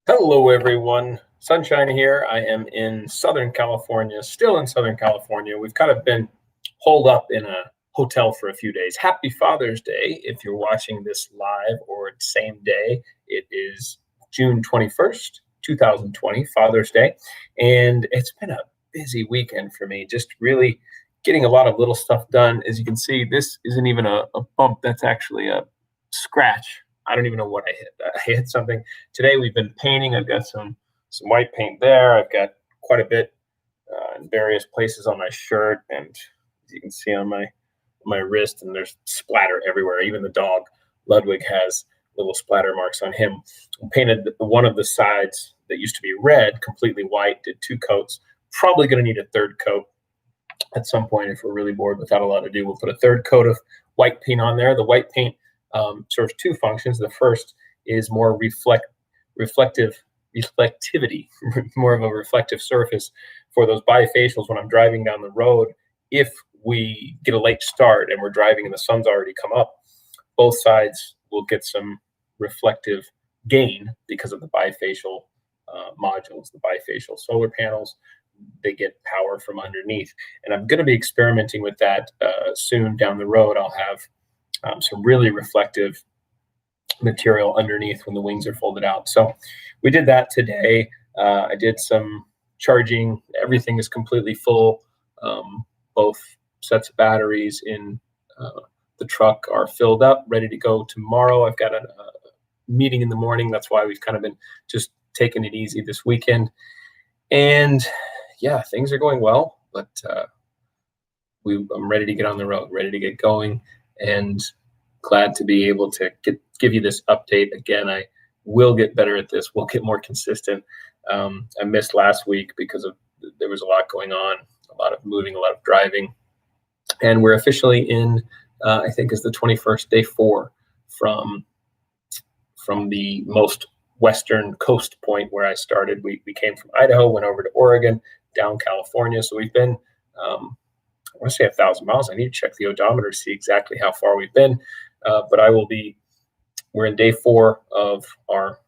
Hello, everyone. Sunshine here. I am in Southern California, still in Southern California. We've kind of been holed up in a hotel for a few days. Happy Father's Day if you're watching this live or same day. It is June 21st, 2020, Father's Day. And it's been a busy weekend for me, just really getting a lot of little stuff done. As you can see, this isn't even a bump, that's actually a scratch. I don't even know what I hit. I hit something. Today we've been painting. I've got some white paint there. I've got quite a bit in various places on my shirt, and as you can see on my wrist, and there's splatter everywhere. Even the dog Ludwig has little splatter marks on him. I painted one of the sides that used to be red completely white. Did two coats. Probably going to need a third coat at some point if we're really bored without a lot to do. We'll put a third coat of white paint on there. The white paint serves two functions. The first is more reflectivity, more of a reflective surface for those bifacials when I'm driving down the road. If we get a late start and we're driving and the sun's already come up, both sides will get some reflective gain because of the bifacial modules, the bifacial solar panels. They get power from underneath. And I'm going to be experimenting with that soon down the road. I'll have some really reflective material underneath when the wings are folded out. So we did that today. I did some charging. Everything is completely full. Both sets of batteries in the truck are filled up, ready to go tomorrow. I've got a meeting in the morning. That's why we've kind of been just taking it easy this weekend. And yeah, things are going well, but I'm ready to get on the road, ready to get going, and glad to be able to give you this update. Again, I will get better at this. We'll get more consistent. I missed last week because there was a lot going on, a lot of moving, a lot of driving. And we're officially in, I think is the 21st, day 4 from the most western coast point where I started. We came from Idaho, went over to Oregon, down California. So we've been, I want to say 1,000 miles. I need to check the odometer to see exactly how far we've been. But we're in day 4 of our,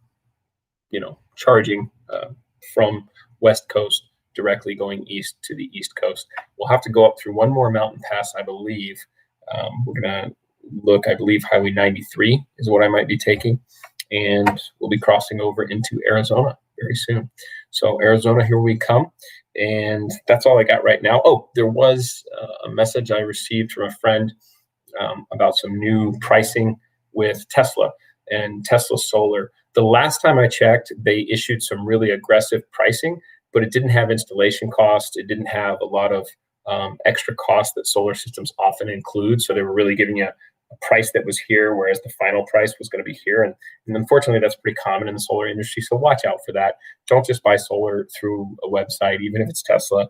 charging from West Coast directly going east to the East Coast. We'll have to go up through one more mountain pass, I believe. We're going to look, I believe Highway 93 is what I might be taking. And we'll be crossing over into Arizona very soon. So Arizona, here we come. And that's all I got right now. Oh, there was a message I received from a friend about some new pricing with Tesla and Tesla Solar. The last time I checked, they issued some really aggressive pricing, but it didn't have installation costs. It didn't have a lot of extra costs that solar systems often include. So they were really giving you a price that was here, whereas the final price was going to be here. And unfortunately, that's pretty common in the solar industry. So watch out for that. Don't just buy solar through a website, even if it's Tesla.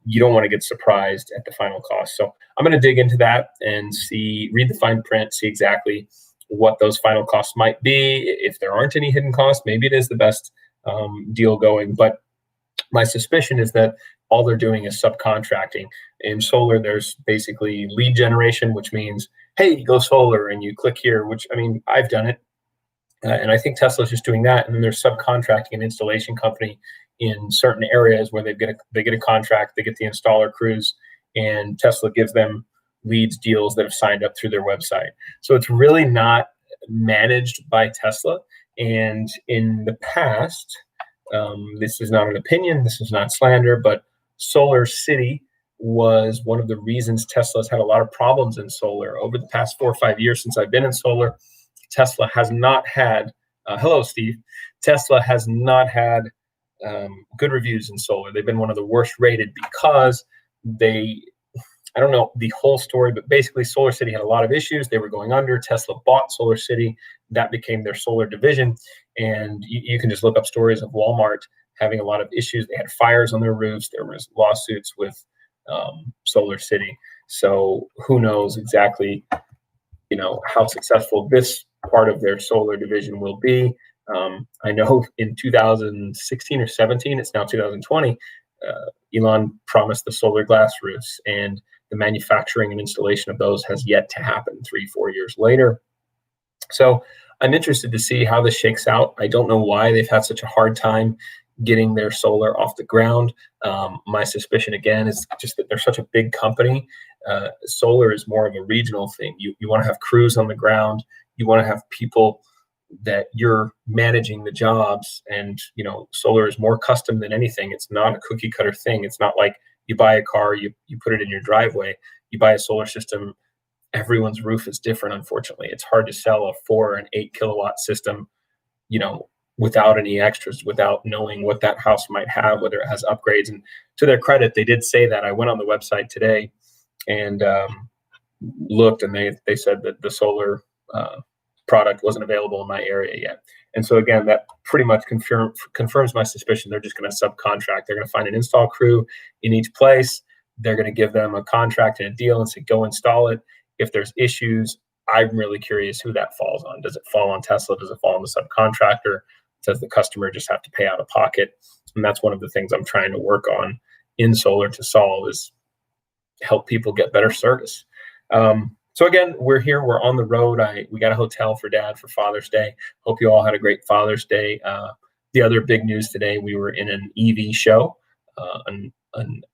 You don't want to get surprised at the final cost. So I'm going to dig into that and read the fine print, see exactly what those final costs might be. If there aren't any hidden costs, maybe it is the best deal going. But my suspicion is that all they're doing is subcontracting. In solar, there's basically lead generation, which means, hey, go solar, and you click here, which, I mean, I've done it. And I think Tesla's just doing that. And then they're subcontracting an installation company in certain areas where they get a contract, they get the installer crews, and Tesla gives them leads, deals that have signed up through their website. So it's really not managed by Tesla. And in the past, this is not an opinion, this is not slander, but Solar City was one of the reasons Tesla's had a lot of problems in solar. Over the past 4 or 5 years since I've been in solar, Tesla has not had, hello, Steve, Tesla has not had good reviews in solar. They've been one of the worst rated because I don't know the whole story, but basically Solar City had a lot of issues. They were going under. Tesla bought Solar City. That became their solar division. And you can just look up stories of Walmart having a lot of issues. They had fires on their roofs. There was lawsuits with Solar City. So who knows exactly, how successful this part of their solar division will be. I know in 2016 or 17, it's now 2020, Elon promised the solar glass roofs, and the manufacturing and installation of those has yet to happen 3-4 years later. So I'm interested to see how this shakes out. I don't know why they've had such a hard time getting their solar off the ground. My suspicion again is just that they're such a big company. Solar is more of a regional thing. You want to have crews on the ground. You want to have people that you're managing the jobs, and solar is more custom than anything. It's not a cookie cutter thing. It's not like you buy a car, you put it in your driveway. You buy a solar system, everyone's roof is different. Unfortunately, it's hard to sell a 4 and 8 kilowatt system, you know, without any extras, without knowing what that house might have, whether it has upgrades. And to their credit, they did say that. I went on the website today and looked, and they said that the solar product wasn't available in my area yet. And so again, that pretty much confirms my suspicion. They're just going to subcontract. They're going to find an install crew in each place. They're going to give them a contract and a deal and say, go install it. If there's issues, I'm really curious who that falls on. Does it fall on Tesla? Does it fall on the subcontractor? Does the customer just have to pay out of pocket? And that's one of the things I'm trying to work on in solar to solve, is help people get better service. So again, we're here. We're on the road. We got a hotel for Dad for Father's Day. Hope you all had a great Father's Day. The other big news today, we were in an EV show, an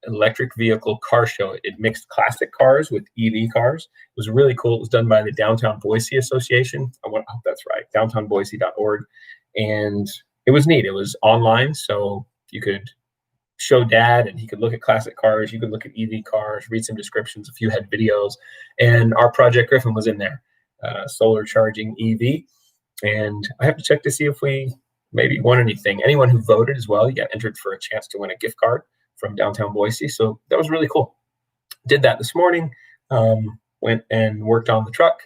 electric vehicle car show. It mixed classic cars with EV cars. It was really cool. It was done by the Downtown Boise Association. I hope that's right, downtownboise.org. And it was neat. It was online, so you could show Dad and he could look at classic cars. You could look at EV cars, read some descriptions. A few had videos, and our Project Griffin was in there, solar charging EV. And I have to check to see if we maybe won anything. Anyone who voted as well, you got entered for a chance to win a gift card from Downtown Boise. So that was really cool. Did that this morning, went and worked on the truck,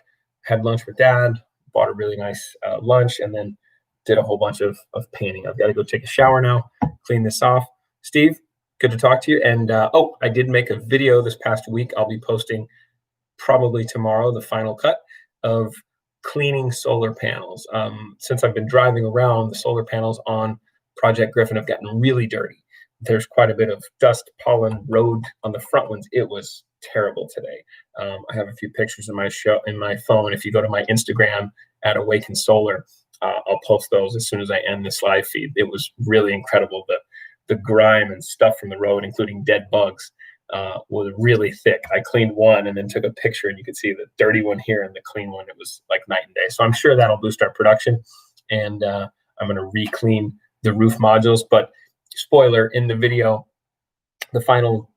had lunch with Dad, bought a really nice lunch, and then did a whole bunch of painting. I've got to go take a shower now, clean this off. Steve, good to talk to you. And I did make a video this past week. I'll be posting probably tomorrow, the final cut of cleaning solar panels. Since I've been driving around, the solar panels on Project Griffin have gotten really dirty. There's quite a bit of dust, pollen, road on the front ones. It was terrible today. I have a few pictures in my phone. If you go to my Instagram at Awaken Solar, I'll post those as soon as I end this live feed. It was really incredible. The grime and stuff from the road, including dead bugs, was really thick. I cleaned one and then took a picture, and you could see the dirty one here and the clean one. It was like night and day. So I'm sure that'll boost our production. And I'm going to re-clean the roof modules. But spoiler, in the video, the final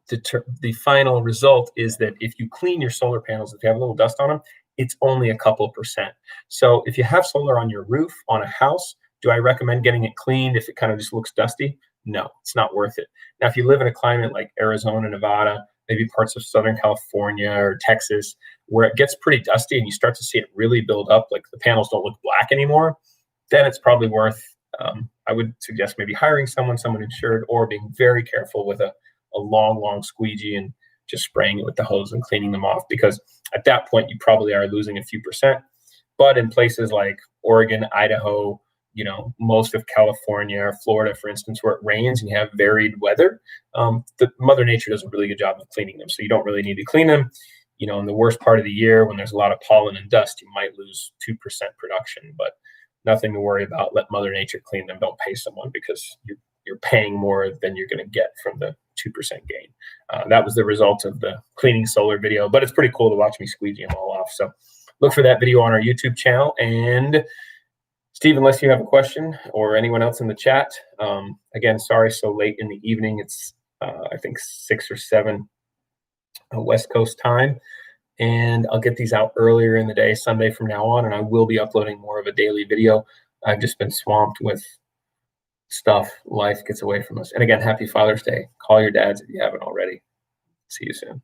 result is that if you clean your solar panels, if you have a little dust on them, it's only a couple %. So if you have solar on your roof on a house, do I recommend getting it cleaned if it kind of just looks dusty? No, it's not worth it. Now, if you live in a climate like Arizona, Nevada, maybe parts of Southern California or Texas, where it gets pretty dusty and you start to see it really build up, like the panels don't look black anymore, then it's probably worth, I would suggest maybe hiring someone insured, or being very careful with a long squeegee and just spraying it with the hose and cleaning them off, because at that point you probably are losing a few %. But in places like Oregon, Idaho, most of California or Florida, for instance, where it rains and you have varied weather, the Mother Nature does a really good job of cleaning them. So you don't really need to clean them. In the worst part of the year, when there's a lot of pollen and dust, you might lose 2% production, but nothing to worry about. Let Mother Nature clean them. Don't pay someone, because you're paying more than you're going to get from the 2% gain. That was the result of the cleaning solar video, but it's pretty cool to watch me squeegee them all off. So look for that video on our YouTube channel. And Steve, unless you have a question, or anyone else in the chat, again, sorry so late in the evening. It's I think 6 or 7 West Coast time, and I'll get these out earlier in the day, Sunday from now on, and I will be uploading more of a daily video. I've just been swamped with stuff. Life gets away from us. And again, happy Father's Day. Call your dads if you haven't already. See you soon.